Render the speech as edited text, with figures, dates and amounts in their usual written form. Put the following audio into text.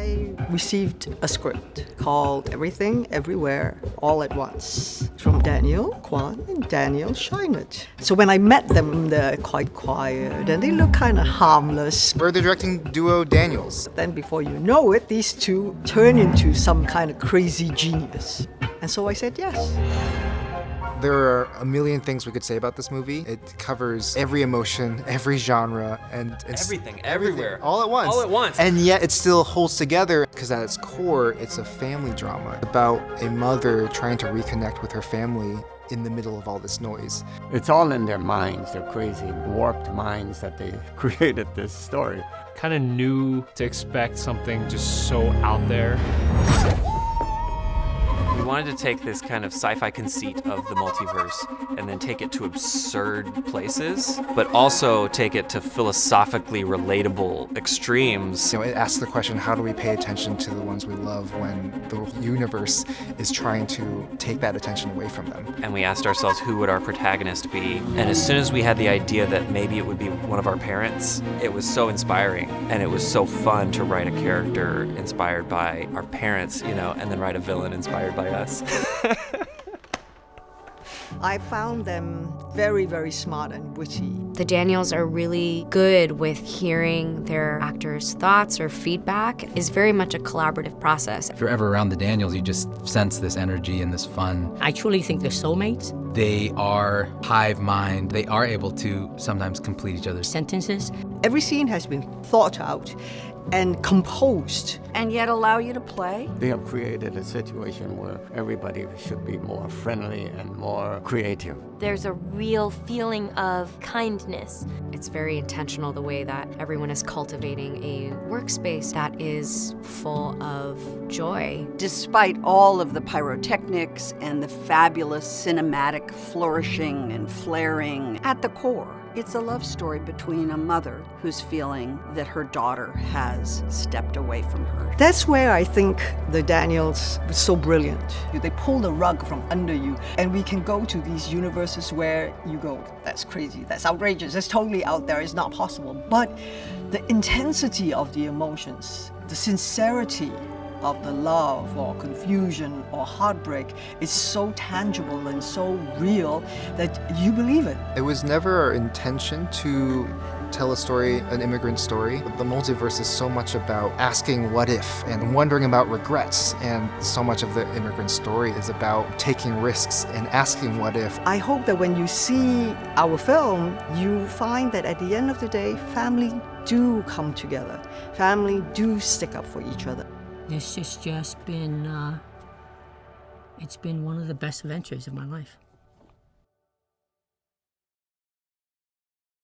I received a script called Everything, Everywhere, All at Once from Daniel Kwan and Daniel Scheinert. So when I met them, they're quite quiet and they look kind of harmless. We're the directing duo Daniels. Then before you know it, these two turn into some kind of crazy genius. And so I said yes. There are a million things we could say about this movie. It covers every emotion, every genre, and it's everything, everywhere. All at once. All at once. And yet it still holds together because at its core, it's a family drama about a mother trying to reconnect with her family in the middle of all this noise. It's all in their minds, their crazy, warped minds that they created this story. Kind of knew to expect something just so out there. We wanted to take this kind of sci-fi conceit of the multiverse and then take it to absurd places, but also take it to philosophically relatable extremes. It asks the question, how do we pay attention to the ones we love when the universe is trying to take that attention away from them? And we asked ourselves, who would our protagonist be? And as soon as we had the idea that maybe it would be one of our parents, it was so inspiring. And it was so fun to write a character inspired by our parents, and then write a villain inspired by us. I found them very, very smart and witty. The Daniels are really good with hearing their actors' thoughts or feedback. It's very much a collaborative process. If you're ever around the Daniels, you just sense this energy and this fun. I truly think they're soulmates. They are hive mind. They are able to sometimes complete each other's sentences. Every scene has been thought out and composed. And yet allow you to play? They have created a situation where everybody should be more friendly and more creative. There's a real feeling of kindness. It's very intentional the way that everyone is cultivating a workspace that is full of joy. Despite all of the pyrotechnics and the fabulous cinematic flourishing and flaring, at the core, it's a love story between a mother who's feeling that her daughter has stepped away from her. That's where I think the Daniels were so brilliant. They pull the rug from under you, and we can go to these universes where you go, that's crazy, that's outrageous, that's totally out there, it's not possible. But the intensity of the emotions, the sincerity of the love or confusion or heartbreak is so tangible and so real that you believe it. It was never our intention to tell a story, an immigrant story. The multiverse is so much about asking what if and wondering about regrets, and so much of the immigrant story is about taking risks and asking what if. I hope that when you see our film, you find that at the end of the day, family do come together. Family do stick up for each other. This has just been, it's been one of the best adventures of my life.